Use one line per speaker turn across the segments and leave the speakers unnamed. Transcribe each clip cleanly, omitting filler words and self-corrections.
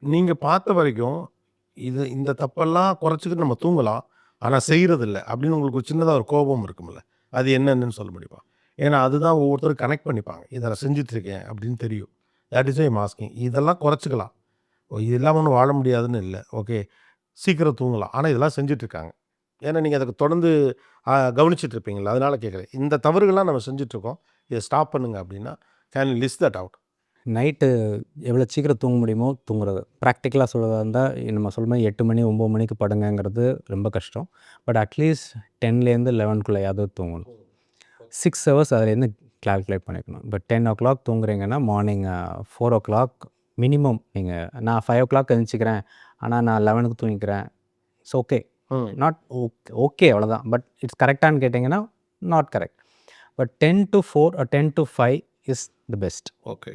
நீங்க பார்த்த வரைக்கும், இந்த தப்பெல்லாம் குறைச்சுக்கிட்டு நம்ம தூங்கலாம். ஆனா செய்றதில்ல. அப்படின்னு உங்களுக்கு ஒரு சின்னதா ஒரு கோபம் இருக்கும்ல. அது என்னன்னு சொல்ல முடியுமா? ஏன்னா, அதுதான் ஒவ்வொருத்தரும் கனெக்ட் பண்ணிப்பாங்க. இத நான் செஞ்சுட்டு இருக்கேன் அப்படின்னு தெரியும். That is why I am asking. இதெல்லாம் குறைச்சுக்கலாம். இது இல்லாம ஒண்ணும் வாழ முடியாதுன்னு இல்ல. ஓகே. சீக்கிரம் தூங்கலாம். ஆனா இதெல்லாம் செஞ்சுட்டு இருக்காங்க. ஏன்னா, நீங்க அதுக்கு தொடர்ந்து கவனிச்சுட்டு இருப்பீங்கள்ல. அதனால கேட்கிறேன். இந்த தவறுகள்லாம் நம்ம செஞ்சுட்டு இருக்கோம். இத ஸ்டாப் பண்ணுங்க அப்படின்னா, can you list that out?
Night எவ்வளோ சீக்கிரம் தூங்க முடியுமோ தூங்குறது. ப்ராக்டிக்கலா சொல்றதா இருந்தா, நம்ம சொல்ற மாரி 8 மணி 9 மணிக்கு படுங்கங்கிறது ரொம்ப கஷ்டம். பட் அட்லீஸ்ட் 10லேருந்து 11க்குள்ளயாவது தூங்கணும். 6 ஹவர்ஸ் அதுலேருந்து கால்குலேட் பண்ணிக்கணும். இப்போ 10:00 தூங்குறீங்கன்னா, மார்னிங் 4:00 மினிமம் நான் 5:00 எழுந்திரிச்சுக்கிறேன். ஆனா நான் 11க்கு தூங்கிக்கிறேன். It's okay.
ம்.
நாட் ஓகே அவ்வளோதான். பட் இட்ஸ் கரெக்ட்டான்னு கேட்டிங்கன்னா, not correct. But 10 to 4 or 10 to 5 is the best.
Okay.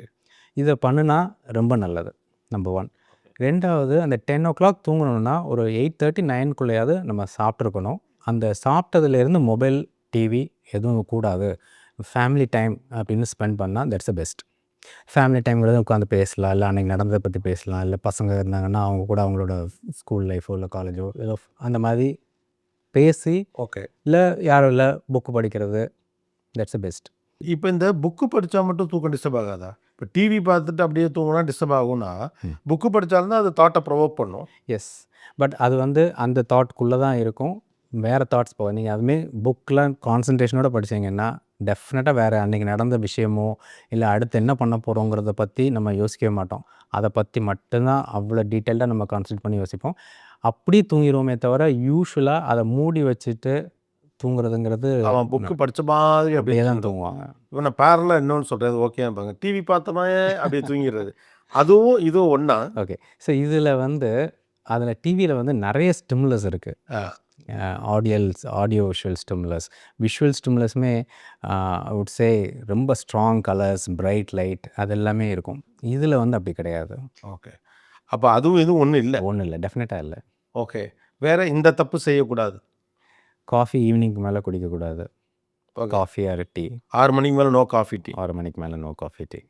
இத பண்ணுனா ரொம்ப நல்லது. நம்பர் 1. 2வது அந்த 10:00 தூங்கணும்னா, ஒரு 8:30, 9க்குள்ளயாவது நம்ம சாப்பிட்டுருக்கணும். அந்த சாப்பிட்டதுலேருந்து மொபைல், டிவி எதுவும் கூடாது. ஃபேமிலி டைம் அப்படின்னு ஸ்பெண்ட் பண்ணா தட்ஸ் த பெஸ்ட். ஃபேமிலி டைம்ங்கிறது உட்காந்து பேசலாம். இல்ல அன்னைக்கு நடந்தத பத்தி பேசலாம். இல்ல பசங்க இருந்தாங்கன்னா, அவங்க கூட அவங்களோட ஸ்கூல் லைஃபோ, இல்ல காலேஜோ ஏதோ அந்த மாரி பேசி,
ஓகே.
இல்ல யாரும் இல்ல புக் படிக்கிறது. That's the best.
இப்ப இந்த புக்கு படிச்சா மட்டும் தூக்கம் டிஸ்டர்ப் ஆகாதா? இப்ப டிவி பார்த்துட்டு அப்படியே தூங்குனா டிஸ்டர்ப் ஆகும்னா, புக்கு படிச்சாலும் தான் அது தாட்ட ப்ரொவோக் பண்ணும்.
எஸ். பட் அது அந்த தாட்குள்ள தான் இருக்கும். வேற தாட்ஸ் போகாது. நீங்க அதுவுமே புக்லாம் கான்சன்ட்ரேஷனோட படிச்சீங்கன்னா, டெஃபினட்டா வேற அன்னைக்கு நடந்த விஷயமோ, இல்ல அடுத்து என்ன பண்ண போறோங்கிறத பத்தி நம்ம யோசிக்கவே மாட்டோம். அத பத்தி மட்டும் தான் அவ்வளோ டீட்டெயில்டா நம்ம கான்சன்ட்ரேட் பண்ணி யோசிப்போம். அப்படி தூங்கிருவோமே தவிர, யூசுவலா அத மூடி வச்சுட்டு தூங்குறதுங்கிறது
அவன் புக்கு படிச்ச மாதிரி அப்படியே
அப்படியே தான்
தூங்குறது.
தூங்குவாங்க.
இப்ப நான் பேரலலா இன்னொன்னு சொல்றேன். அது ஓகேம்பாங்க. டிவி பார்த்தோமாயே அப்படியே தூங்கிர்றது. அதுவும் இதுவும் ஒண்ணா?
ஓகே. ஸோ இதில அதில டிவியில நெறைய ஸ்டிமுலஸ் இருக்கு.
ஆ.
Audio visual stimulus. விஷுவல் ஸ்டிமுலஸுமே ஐ வுட் சே ரொம்ப ஸ்ட்ராங் கலர்ஸ், பிரைட் லைட் அது எல்லாமே இருக்கும். இதில அப்படி கிடையாது.
ஓகே. அப்ப அதுவும் இதுவும் ஒண்ணும் இல்ல.
ஒண்ணும் இல்ல. டெஃபினட்டா இல்ல.
ஓகே. வேற இந்த தப்பு செய்யக்கூடாது.
காஃபி ஈவினிங்க்கு மேல குடிக்கக்கூடாது.
ஓகே.
Coffee or tea.
6 மணிக்கு மேல நோ காஃபி, டீ.
6 மணிக்கு மேல நோ காஃபி, டீ.